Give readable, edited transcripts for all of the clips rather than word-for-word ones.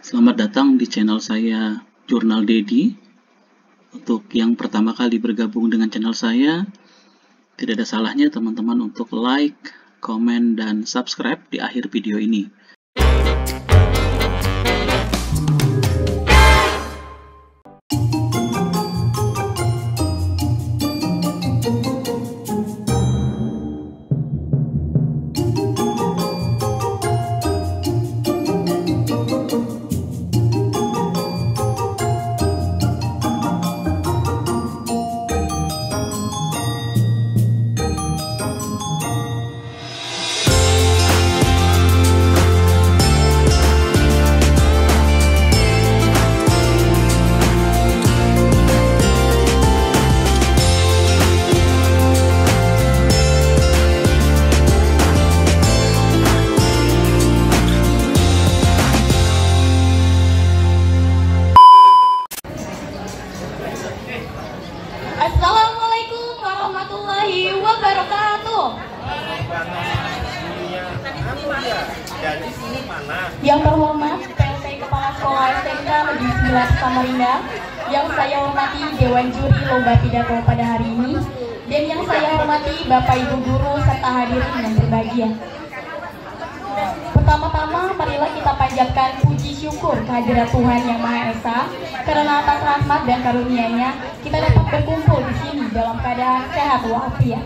Selamat datang di channel saya Jurnal Dedi. Untuk yang pertama kali bergabung dengan channel saya, tidak ada salahnya teman-teman untuk like, komen, dan subscribe di akhir video ini. Assalamualaikum warahmatullahi wabarakatuh. Yang terhormat PLT Kepala Sekolah SMK Negeri 11 Samarinda, yang saya hormati Dewan Juri Lomba Pidato pada hari ini, dan yang saya hormati Bapak Ibu Guru serta hadirin yang berbahagia. Pertama-tama, marilah kita panjatkan puji syukur kehadirat Tuhan Yang Maha Esa, karena atas rahmat dan karunia-Nya kita dapat berkumpul di sini dalam keadaan sehat walafiat.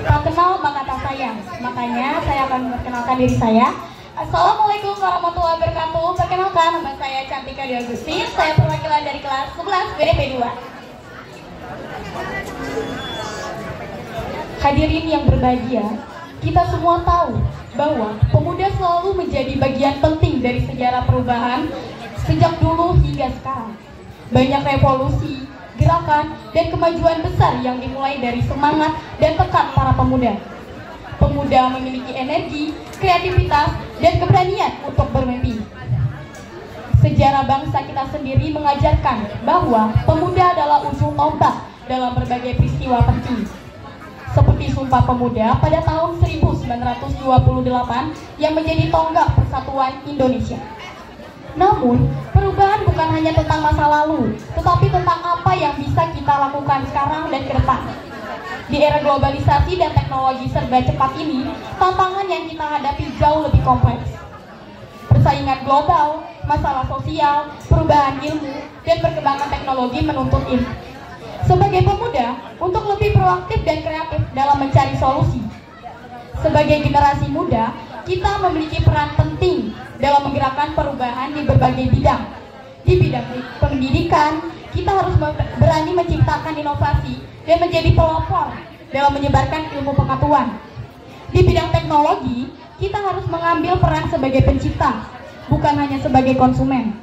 Tak kenal maka tak sayang, makanya saya akan memperkenalkan diri saya. Assalamualaikum warahmatullahi wabarakatuh. Perkenalkan, nama saya Cantika Dwi Agustin. Saya perwakilan dari kelas 11 BDP 2. Hadirin yang berbahagia, kita semua tahu bahwa pemuda selalu menjadi bagian penting dari sejarah perubahan sejak dulu hingga sekarang. Banyak revolusi, gerakan, dan kemajuan besar yang dimulai dari semangat dan tekad para pemuda. Pemuda memiliki energi, kreativitas, dan keberanian untuk bermimpi. Sejarah bangsa kita sendiri mengajarkan bahwa pemuda adalah ujung tombak dalam berbagai peristiwa penting. Seperti Sumpah Pemuda pada tahun 1928 yang menjadi tonggak persatuan Indonesia. Namun, perubahan bukan hanya tentang masa lalu, tetapi tentang apa yang bisa kita lakukan sekarang dan ke depan. Di era globalisasi dan teknologi serba cepat ini, tantangan yang kita hadapi jauh lebih kompleks. Persaingan global, masalah sosial, perubahan ilmu, dan perkembangan teknologi menuntut ini. Sebagai pemuda, untuk lebih proaktif dan kreatif dalam mencari solusi. Sebagai generasi muda, kita memiliki peran penting dalam menggerakkan perubahan di berbagai bidang. Di bidang pendidikan, kita harus berani menciptakan inovasi dan menjadi pelopor dalam menyebarkan ilmu pengetahuan. Di bidang teknologi, kita harus mengambil peran sebagai pencipta, bukan hanya sebagai konsumen.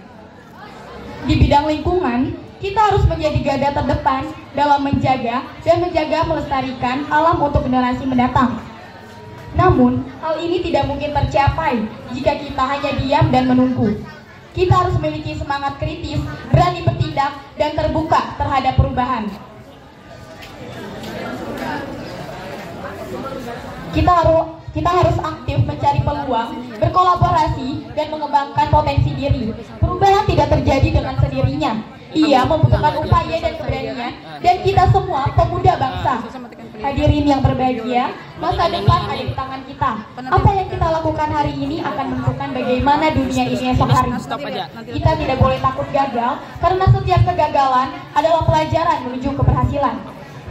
Di bidang lingkungan, kita harus menjadi garda terdepan dalam menjaga melestarikan alam untuk generasi mendatang. Namun, hal ini tidak mungkin tercapai jika kita hanya diam dan menunggu. Kita harus memiliki semangat kritis, berani bertindak, dan terbuka terhadap perubahan. Kita harus aktif mencari peluang, berkolaborasi, dan mengembangkan potensi diri. Perubahan tidak terjadi dengan sendirinya. Ia membutuhkan upaya dan keberanian, dan kita semua pemuda bangsa. Hadirin yang berbahagia, masa depan ada di tangan kita. Apa yang kita lakukan hari ini akan menentukan bagaimana dunia ini esok hari. Kita tidak boleh takut gagal, karena setiap kegagalan adalah pelajaran menuju keberhasilan.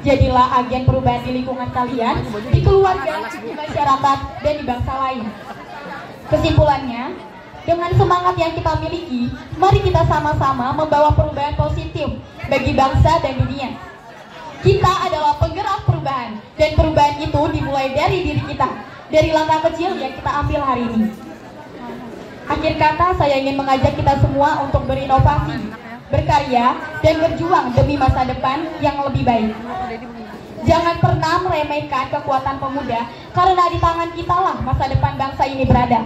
Jadilah agen perubahan di lingkungan kalian, di keluarga, di masyarakat, dan di bangsa lain. Kesimpulannya, dengan semangat yang kita miliki, mari kita sama-sama membawa perubahan positif bagi bangsa dan dunia. Kita adalah penggerak perubahan, dan perubahan itu dimulai dari diri kita, dari langkah kecil yang kita ambil hari ini. Akhir kata, saya ingin mengajak kita semua untuk berinovasi, berkarya, dan berjuang demi masa depan yang lebih baik. Jangan pernah meremehkan kekuatan pemuda, karena di tangan kitalah masa depan bangsa ini berada.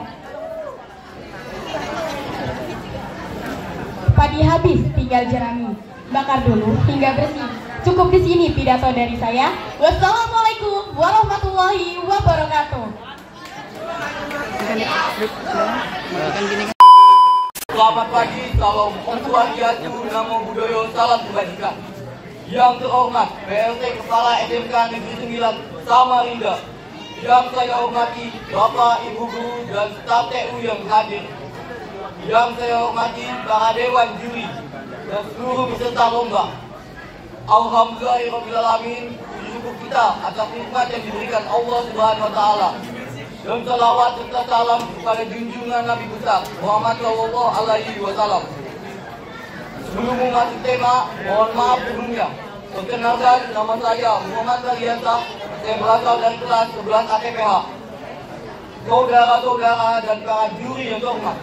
Padi habis, tinggal jerami. Bakar dulu hingga bersih. Cukup di sini pidato dari saya. Wassalamualaikum warahmatullahi wabarakatuh. Selamat pagi, salam Swastiastu, Namo Buddhaya, salam kebajikan. Yang terhormat PLT Kepala SMK Negeri 9 Samarinda, yang saya hormati Bapak, Ibu Guru, dan staf TU yang hadir, yang saya hormati para Dewan Juri dan seluruh peserta lomba. Alhamdulillahirrahmanirrahim, syukur kita atas nikmat yang diberikan Allah Subhanahu wa Ta'ala. Dan salawat serta salam kepada junjungan Nabi besar Muhammad Sallallahu Alaihi Wasallam. Sebelum memasuki tema, mohon maaf sebelumnya. Perkenalkan, nama saya Muhammad Saryansa. Saya berasal dari kelas 11 ATPH. Saudara-saudara dan para juri yang terhormat,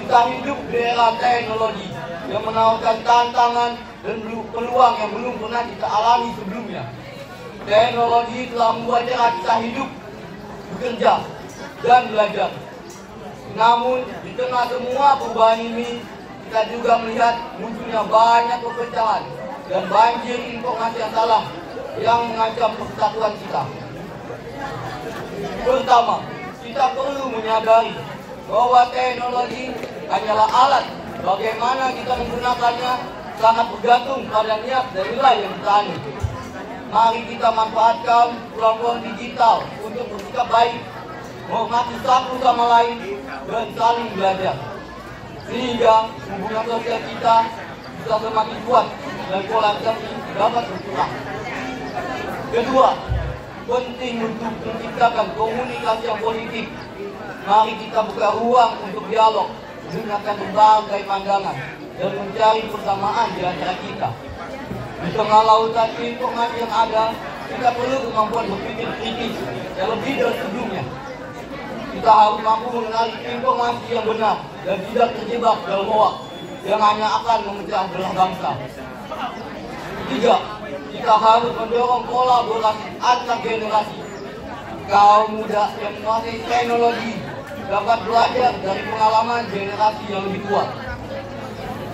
kita hidup di era teknologi yang menawarkan tantangan dan peluang yang belum pernah kita alami sebelumnya. Teknologi telah membuat cara kita hidup, bekerja, dan belajar. Namun, di tengah semua perubahan ini, kita juga melihat munculnya banyak perpecahan dan banjir informasi yang salah yang mengancam persatuan kita. Pertama, kita perlu menyadari bahwa teknologi hanyalah alat. Bagaimana kita menggunakannya sangat bergantung pada niat dan nilai yang kita anut. Mari kita manfaatkan peluang digital untuk bersikap baik, menghormati satu sama lain, dan saling belajar, sehingga hubungan sosial kita bisa semakin kuat dan polarisasi dapat berkurang. Kedua, penting untuk menciptakan komunikasi yang positif. Mari kita buka ruang untuk dialog, mendengarkan berbagai pandangan, dan mencari persamaan di antara kita. Di tengah lautan informasi yang ada, kita perlu kemampuan berpikir kritis yang lebih dari sebelumnya. Kita harus mampu mengenali informasi yang benar dan tidak terjebak dalam hoax yang hanya akan memecah belah bangsa. Ketiga, kita harus mendorong kolaborasi antar generasi. Kaum muda yang menguasai teknologi dapat belajar dari pengalaman generasi yang lebih tua.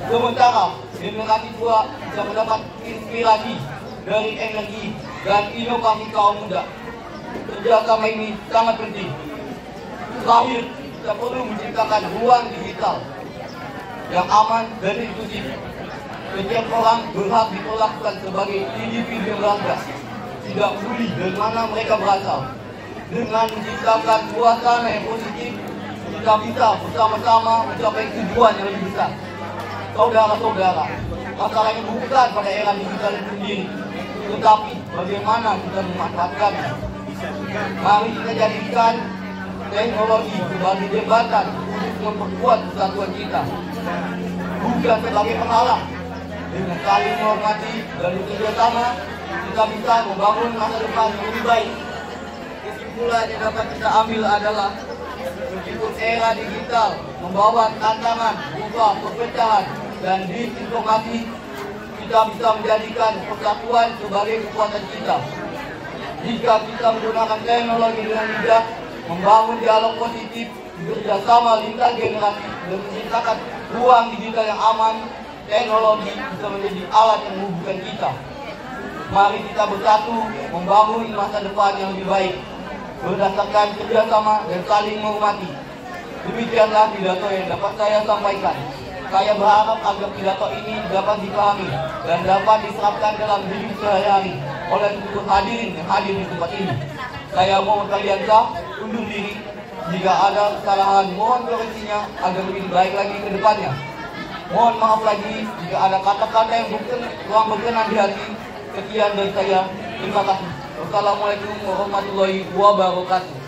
Sementara generasi tua bisa mendapat inspirasi dari energi dan inovasi kaum muda. Kerjasama ini sangat penting. Terakhir, kita perlu menciptakan ruang digital yang aman dan inklusif. Setiap orang berhak diperlakukan sebagai individu yang berharga, tidak peduli dari mana mereka berasal. Dengan menciptakan suasana yang positif, kita bisa bersama-sama mencapai tujuan yang lebih besar. Saudara-saudara, masalahnya bukan pada era digital itu sendiri, tetapi bagaimana kita memanfaatkannya. Mari kita jadikan teknologi sebagai jembatan untuk memperkuat persatuan kita, bukan sebagai penghalang. Dengan saling menghormati dan bekerja sama, kita bisa membangun masa depan yang lebih baik. Kesimpulan yang dapat kita ambil adalah, meskipun era digital membawa tantangan, berupa perpecahan, dan disinformasi, kita bisa menjadikan persatuan sebagai kekuatan kita. Jika kita menggunakan teknologi dengan bijak, membangun dialog positif, bekerjasama lintas generasi, dan menciptakan ruang digital yang aman, teknologi bisa menjadi alat yang menghubungkan kita. Mari kita bersatu membangun masa depan yang lebih baik berdasarkan kerjasama dan saling menghormati. Demikianlah pidato yang dapat saya sampaikan. Saya berharap agar pidato ini dapat dipahami dan dapat diterapkan dalam hidup sehari-hari oleh seluruh hadirin yang hadir di tempat ini. Saya Muhammad Saryansa undur diri. Jika ada kesalahan, mohon koreksinya agar lebih baik lagi ke depannya. Mohon maaf lagi jika ada kata-kata yang kurang berkenan di hati. Sekian dari saya. Terima kasih. Wassalamualaikum warahmatullahi wabarakatuh.